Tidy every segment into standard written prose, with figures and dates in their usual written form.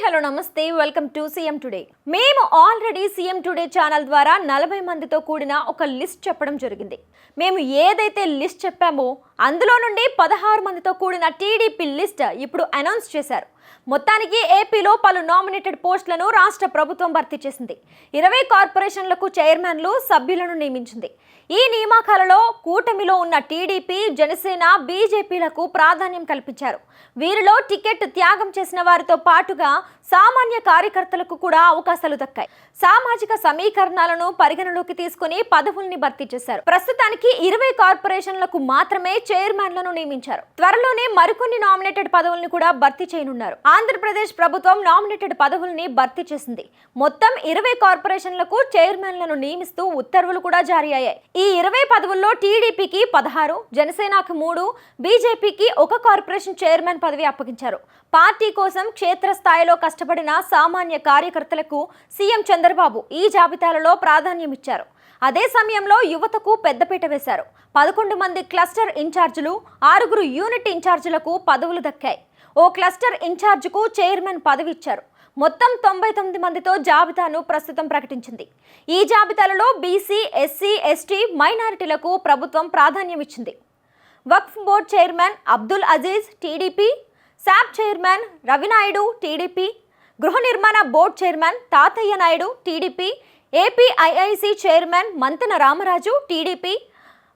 Hello నమస్తే welcome to CM today. మేము already CM today channel ద్వారా 40 మందితో కూడిన ఒక లిస్ట్ చెప్పడం జరిగింది. మేము ఏదైతే లిస్ట్ చెప్పామో అందులో నుండి 16 మందితో కూడిన టీడీపీ లిస్ట్ ఇప్పుడు అనౌన్స్ చేశారు. మొత్తానికి ఏపీలో పలు నామినేటెడ్ పోస్టులను రాష్ట్ర ప్రభుత్వం భర్తీ చేసింది. 20 కార్పొరేషన్లకు చైర్మన్లు, సభ్యులను నియమించింది. ఈ నియామకాలలో కూటమిలో ఉన్న టీడీపీ, జనసేన, బీజేపీలకు ప్రాధాన్యం కల్పించారు. వీరిలో టికెట్ త్యాగం చేసిన వారితో పాటుగా సామాన్య కార్యకర్తలకు కూడా అవకాశాలు దక్కాయి. సామాజిక సమీకరణాలను పరిగణలోకి తీసుకుని పదవుల్ని భర్తీ చేశారు. ప్రస్తుతానికి 20 కార్పొరేషన్లకు మాత్రమే చైర్మన్లను నియమించారు. త్వరలోనే మరికొన్ని నామినేటెడ్ పదవుల్ని కూడా భర్తీ చేయనున్నారు. ఆంధ్రప్రదేశ్ ప్రభుత్వం నామినేటెడ్ పదవుల్ని భర్తీ చేసింది. మొత్తం 20 కార్పొరేషన్లకు చైర్మన్లను నియమిస్తూ ఉత్తర్వులు కూడా జారీ అయ్యాయి. ఈ 20 పదవుల్లో టీడీపీకి 16, జనసేనకు 3, బీజేపీకి 1 కార్పొరేషన్ చైర్మన్ పదవి అప్పగించారు. పార్టీ కోసం క్షేత్రస్థాయిలో కష్టపడిన సామాన్య కార్యకర్తలకు సీఎం చంద్రబాబు ఈ జాబితాలలో ప్రాధాన్యం ఇచ్చారు. అదే సమయంలో యువతకు పెద్దపీట వేశారు. 11 మంది క్లస్టర్ ఇన్ఛార్జీలు, 6 యూనిట్ ఇన్ఛార్జీలకు పదవులు దక్కాయి. ఓ క్లస్టర్ ఇన్ఛార్జికు చైర్మన్ పదవి ఇచ్చారు. మొత్తం 99 మందితో జాబితాను ప్రస్తుతం ప్రకటించింది. ఈ జాబితాలలో బీసీ, ఎస్సీ, ఎస్టీ, మైనారిటీలకు ప్రభుత్వం ప్రాధాన్యం ఇచ్చింది. Waqf board chairman Abdul Aziz TDP, SAAP chairman Ravinaidu TDP, గృహ నిర్మాణ board chairman Tatayya Naidu TDP, APIIC chairman Mantena Ramaraju TDP,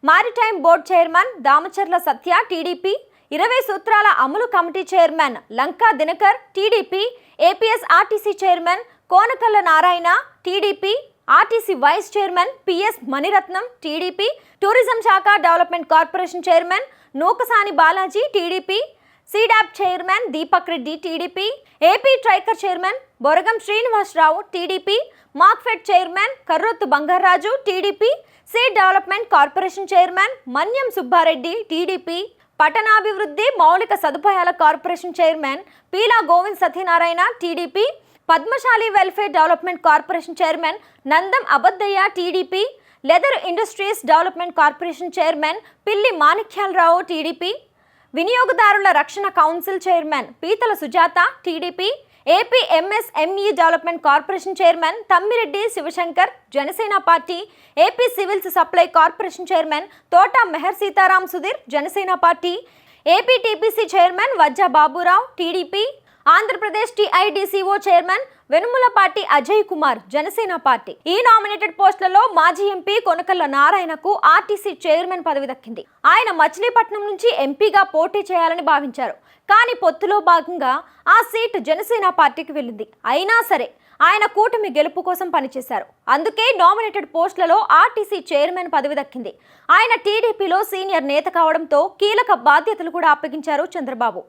maritime board chairman Damacharla Satya TDP, 20 సూత్రాల అమలు committee chairman Lanka Dinakar TDP, APSRTC chairman Konakalla Narayana TDP, RTC vice chairman PS Maniratnam TDP, tourism శాఖ development corporation chairman Nookasani Balaji TDP, SEEDAP chairman Deepak Reddy TDP, AP TRICOR chairman Boragam Srinivasarao TDP, Markfed chairman Karrothu Bangaraju TDP, seed development corporation chairman Manyam Subbareddy TDP, పట్టణాభివృద్ధి మౌలిక సదుపాయాల corporation chairman Peela Govind Satyanarayana TDP, Padmashali welfare development corporation chairman Nandam Abaddayya TDP, leather industries development corporation chairman Pilli Manikyalarao TDP, వినియోగదారుల రక్షణ council chairman Peethala Sujatha TDP, AP MSME development corporation chairman Tammireddy Sivasankar Janasena party, AP civils supply corporation chairman Thota Mehar Sitaram Sudhir Janasena party, AP TPC chairman Vajja Baburao TDP, Andhra Pradesh TIDCO chairman Venumulapati Ajay Kumar Janasena party. ఈ nominated పోస్టులలో మాజీ MP Konakalla నారాయణకు RTC chairman పదవి దక్కింది. ఆయన మచిలీపట్నం నుంచి ఎంపీగా పోటీ చేయాలని భావించారు. కానీ పొత్తులో భాగంగా ఆ సీటు జనసేన పార్టీకి వెళ్ళింది. అయినా సరే ఆయన కూటమి గెలుపు కోసం పనిచేశారు. అందుకే నామినేటెడ్ పోస్టులలో ఆర్టీసీ చైర్మన్ పదవి దక్కింది. ఆయన టీడీపీలో సీనియర్ నేత కావడంతో కీలక బాధ్యతలు కూడా అప్పగించారు చంద్రబాబు.